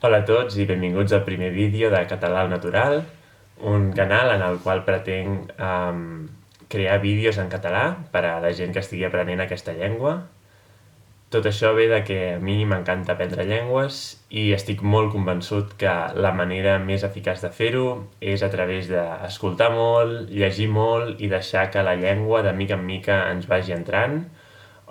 Hola a tots i benvinguts al primer vídeo de Català al Natural, un canal en el qual pretenc crear vídeos en català per a la gent que estigui aprenent aquesta llengua. Tot això ve de que a mi m'encanta aprendre llengües i estic molt convençut que la manera més eficaç de fer-ho és a través d'escoltar molt, llegir molt i deixar que la llengua de mica en mica ens vagi entrant.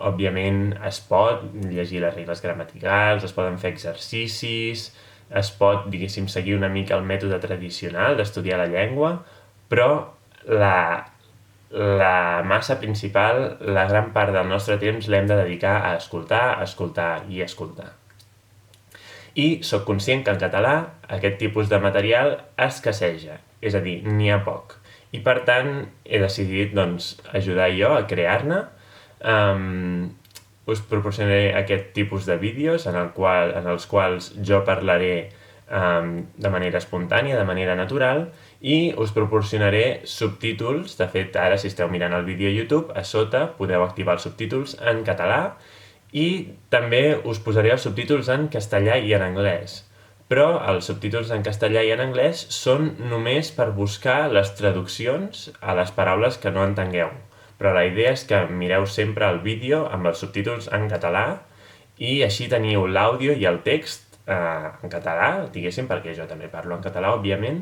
Òbviament es pot llegir les regles gramaticals, es poden fer exercicis, es pot, diguéssim, seguir una mica el mètode tradicional d'estudiar la llengua, però la massa principal, la gran part del nostre temps l'hem de dedicar a escoltar, escoltar i escoltar. I sóc conscient que en català aquest tipus de material escasseja, és a dir, n'hi ha poc. I per tant he decidit ajudar jo a crear-ne. Us proporcionaré aquest tipus de vídeos en els quals jo parlaré de manera espontània, de manera natural, i us proporcionaré subtítols. De fet, ara si esteu mirant el vídeo a YouTube, a sota podeu activar els subtítols en català i també us posaré els subtítols en castellà i en anglès. Però els subtítols en castellà i en anglès són només per buscar les traduccions a les paraules que no entengueu. Però la idea és que mireu sempre el vídeo amb els subtítols en català i així teniu l'àudio i el text en català, diguéssim, perquè jo també parlo en català, òbviament,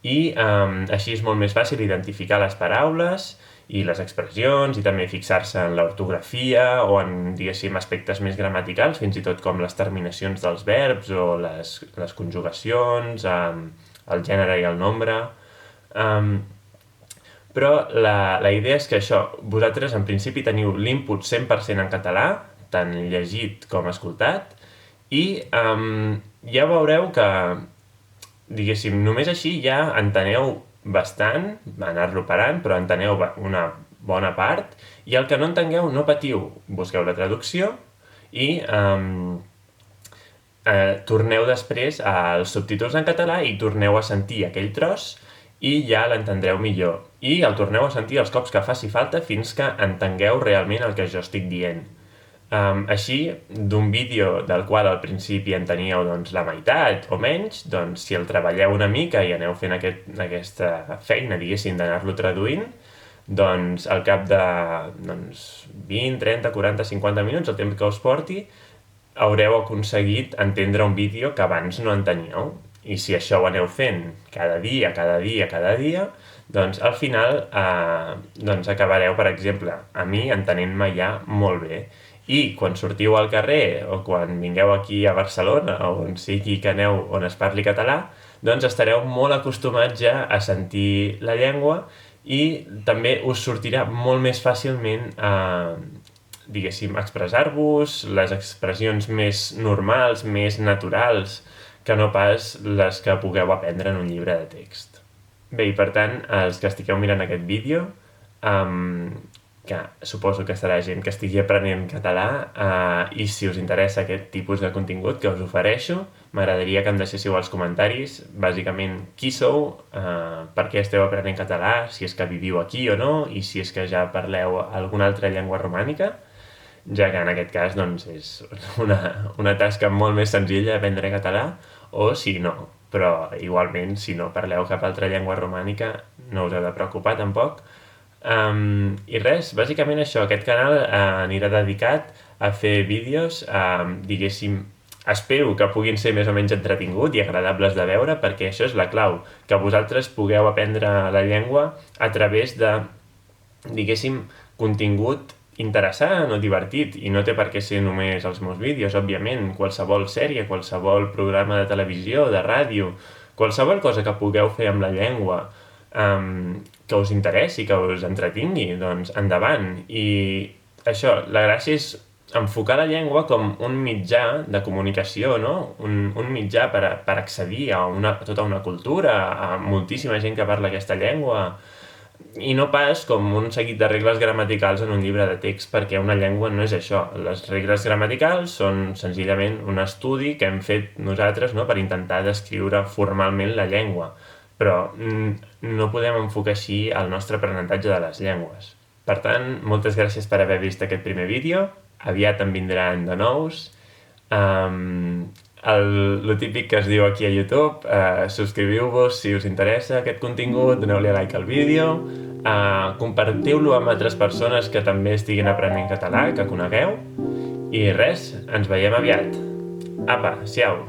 i així és molt més fàcil identificar les paraules i les expressions i també fixar-se en l'ortografia o en, diguéssim, aspectes més gramaticals, fins i tot com les terminacions dels verbs o les conjugacions, el gènere i el nombre. Però la idea és que això, vosaltres en principi teniu l'input 100% en català, tant llegit com escoltat, i ja veureu que, diguéssim, només així ja enteneu bastant, anar-lo parant, però enteneu una bona part, i el que no entengueu no patiu, busqueu la traducció i torneu després als subtítols en català i torneu a sentir aquell tros i ja l'entendreu millor. I el torneu a sentir els cops que faci falta fins que entengueu realment el que jo estic dient. Així, d'un vídeo del qual al principi en teníeu la meitat o menys, si el treballeu una mica i aneu fent aquesta feina, diguéssim, d'anar-lo traduint, al cap de 20, 30, 40, 50 minuts, el temps que us porti, haureu aconseguit entendre un vídeo que abans no enteníeu. I si això ho aneu fent cada dia, al final acabareu, per exemple, a mi entenent-me ja molt bé. I quan sortiu al carrer o quan vingueu aquí a Barcelona o on sigui que aneu on es parli català, estareu molt acostumats ja a sentir la llengua i també us sortirà molt més fàcilment diguéssim, expressar-vos, les expressions més normals, més naturals, que no pas les que pugueu aprendre en un llibre de text. Bé, i per tant, els que estigueu mirant aquest vídeo, que suposo que serà gent que estigui aprenent català, i si us interessa aquest tipus de contingut que us ofereixo, m'agradaria que em deixéssiu als comentaris, bàsicament, qui sou, per què esteu aprenent català, si és que viviu aquí o no, i si és que ja parleu alguna altra llengua romànica, ja que en aquest cas és una tasca molt més senzilla aprendre català, o si no, però igualment si no parleu cap altra llengua romànica no us heu de preocupar tampoc. I res, bàsicament això, aquest canal anirà dedicat a fer vídeos, diguéssim, espero que puguin ser més o menys entretinguts i agradables de veure, perquè això és la clau, que vosaltres pugueu aprendre la llengua a través de, diguéssim, contingut interessant o divertit, i no té per què ser només els meus vídeos, òbviament, qualsevol sèrie, qualsevol programa de televisió, de ràdio, qualsevol cosa que pugueu fer amb la llengua, que us interessi, que us entretingui, endavant. I això, la gràcia és enfocar la llengua com un mitjà de comunicació, no? Un mitjà per accedir a tota una cultura, a moltíssima gent que parla aquesta llengua, i no pas com un seguit de regles gramaticals en un llibre de text, perquè una llengua no és això. Les regles gramaticals són senzillament un estudi que hem fet nosaltres, no?, per intentar descriure formalment la llengua, però no podem enfocar així el nostre aprenentatge de les llengües. Per tant, moltes gràcies per haver vist aquest primer vídeo, aviat en vindran de nous, lo típic que es diu aquí a YouTube, subscriviu-vos si us interessa aquest contingut, doneu-li a like al vídeo, compartiu-lo amb altres persones que també estiguin aprenent català, que conegueu, i res, ens veiem aviat. Apa, siau!